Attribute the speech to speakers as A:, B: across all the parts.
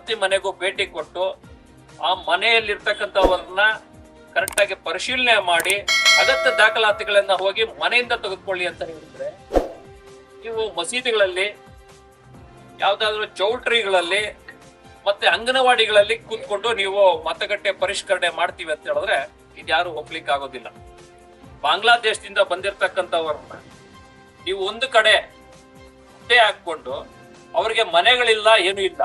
A: ಪ್ರತಿ ಮನೆಗೂ ಭೇಟಿ ಕೊಟ್ಟು ಆ ಮನೆಯಲ್ಲಿರ್ತಕ್ಕಂಥವ್ರನ್ನ ಕರೆಕ್ಟಾಗಿ ಪರಿಶೀಲನೆ ಮಾಡಿ ಅಗತ್ಯ ದಾಖಲಾತಿಗಳನ್ನ ಹೋಗಿ ಮನೆಯಿಂದ ತೆಗೆದುಕೊಳ್ಳಿ ಅಂತ ಹೇಳಿದ್ರೆ, ನೀವು ಮಸೀದಿಗಳಲ್ಲಿ, ಯಾವ್ದಾದ್ರು ಚೌಲ್ಟ್ರಿಗಳಲ್ಲಿ ಮತ್ತೆ ಅಂಗನವಾಡಿಗಳಲ್ಲಿ ಕೂತ್ಕೊಂಡು ನೀವು ಮತಗಟ್ಟೆ ಪರಿಷ್ಕರಣೆ ಮಾಡ್ತೀವಿ ಅಂತ ಹೇಳಿದ್ರೆ ಇದ್ಯಾರು ಒಪ್ಲಿಕ್ಕೆ ಆಗೋದಿಲ್ಲ. ಬಾಂಗ್ಲಾದೇಶದಿಂದ ಬಂದಿರತಕ್ಕಂಥವ್ರನ್ನ ನೀವು ಒಂದು ಕಡೆ ಹುದ್ದೆ ಹಾಕೊಂಡು ಅವ್ರಿಗೆ ಮನೆಗಳಿಲ್ಲ, ಏನು ಇಲ್ಲ,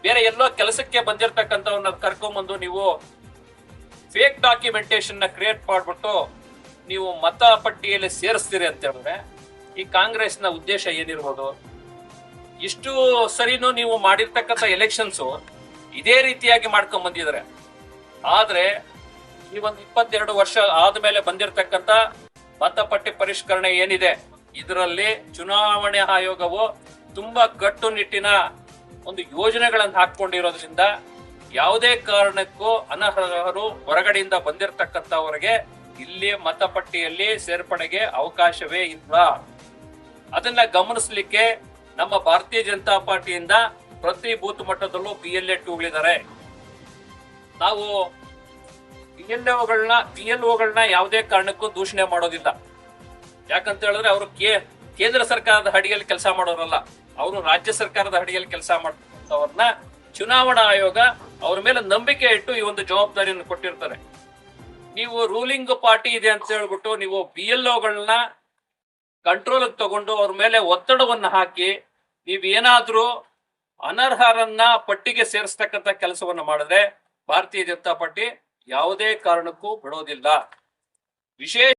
A: ಬೇರೆ ಎಲ್ಲೋ ಕೆಲಸಕ್ಕೆ ಬಂದಿರತಕ್ಕಂಥವ್ರನ್ನ ಕರ್ಕೊಂಡ್ಬಂದು ನೀವು ಫೇಕ್ ಡಾಕ್ಯುಮೆಂಟೇಶನ್ ನ ಕ್ರಿಯೇಟ್ ಮಾಡ್ಬಿಟ್ಟು ನೀವು ಮತ ಪಟ್ಟಿಯಲ್ಲಿ ಸೇರಿಸ್ತೀರಿ ಅಂತ ಹೇಳಿದ್ರೆ ಈ ಕಾಂಗ್ರೆಸ್ನ ಉದ್ದೇಶ ಏನಿರ್ಬೋದು? ಇಷ್ಟು ಸರಿನೂ ನೀವು ಮಾಡಿರ್ತಕ್ಕಂಥ ಎಲೆಕ್ಷನ್ಸ್ ಇದೇ ರೀತಿಯಾಗಿ ಮಾಡ್ಕೊಂಡ್ ಬಂದಿದ್ದಾರೆ. ಆದ್ರೆ ಈ ಒಂದು 22 ವರ್ಷ ಆದ್ಮೇಲೆ ಬಂದಿರತಕ್ಕಂತ ಮತಪಟ್ಟಿ ಪರಿಷ್ಕರಣೆ ಏನಿದೆ, ಇದರಲ್ಲಿ ಚುನಾವಣೆ ಆಯೋಗವು ತುಂಬಾ ಕಟ್ಟುನಿಟ್ಟಿನ ಒಂದು ಯೋಜನೆಗಳನ್ನು ಹಾಕೊಂಡಿರೋದ್ರಿಂದ ಯಾವುದೇ ಕಾರಣಕ್ಕೂ ಅನರ್ಹರು ಹೊರಗಡೆಯಿಂದ ಬಂದಿರತಕ್ಕಂಥವರಿಗೆ ಇಲ್ಲಿ ಮತಪಟ್ಟಿಯಲ್ಲಿ ಸೇರ್ಪಡೆಗೆ ಅವಕಾಶವೇ ಇಲ್ಲ. ಅದನ್ನ ಗಮನಿಸಲಿಕ್ಕೆ ನಮ್ಮ ಭಾರತೀಯ ಜನತಾ ಪಾರ್ಟಿಯಿಂದ ಪ್ರತಿ ಬೂತ್ ಮಟ್ಟದಲ್ಲೂ PLA 2ಗಳಿದ್ದಾರೆ. ನಾವು PLOಗಳನ್ನ ಯಾವುದೇ ಕಾರಣಕ್ಕೂ ದೂಷಣೆ ಮಾಡೋದಿಲ್ಲ. ಯಾಕಂತ ಹೇಳಿದ್ರೆ ಅವರು ಕೇಂದ್ರ ಸರ್ಕಾರದ ಅಡಿಯಲ್ಲಿ ಕೆಲಸ ಮಾಡೋರಲ್ಲ, ಅವರು ರಾಜ್ಯ ಸರ್ಕಾರದ ಅಡಿಯಲ್ಲಿ ಕೆಲಸ ಮಾಡ್ತಕ್ಕಂಥವ್ರನ್ನ ಚುನಾವಣಾ ಆಯೋಗ ಅವ್ರ ಮೇಲೆ ನಂಬಿಕೆ ಇಟ್ಟು ಈ ಒಂದು ಜವಾಬ್ದಾರಿಯನ್ನು ಕೊಟ್ಟಿರ್ತಾರೆ. ನೀವು ರೂಲಿಂಗ್ ಪಾರ್ಟಿ ಇದೆ ಅಂತ ಹೇಳ್ಬಿಟ್ಟು ನೀವು PLOಗಳನ್ನ ಕಂಟ್ರೋಲ್ ತಗೊಂಡು ಅವ್ರ ಮೇಲೆ ಒತ್ತಡವನ್ನ ಹಾಕಿ ನೀವೇನಾದ್ರೂ ಅನರ್ಹರನ್ನ ಪಟ್ಟಿಗೆ ಸೇರಿಸ್ತಕ್ಕಂಥ ಕೆಲಸವನ್ನ ಮಾಡಿದ್ರೆ ಭಾರತೀಯ ಜನತಾ ಪಾರ್ಟಿ ಯಾವುದೇ ಕಾರಣಕ್ಕೂ ಬಿಡೋದಿಲ್ಲ. ವಿಶೇಷ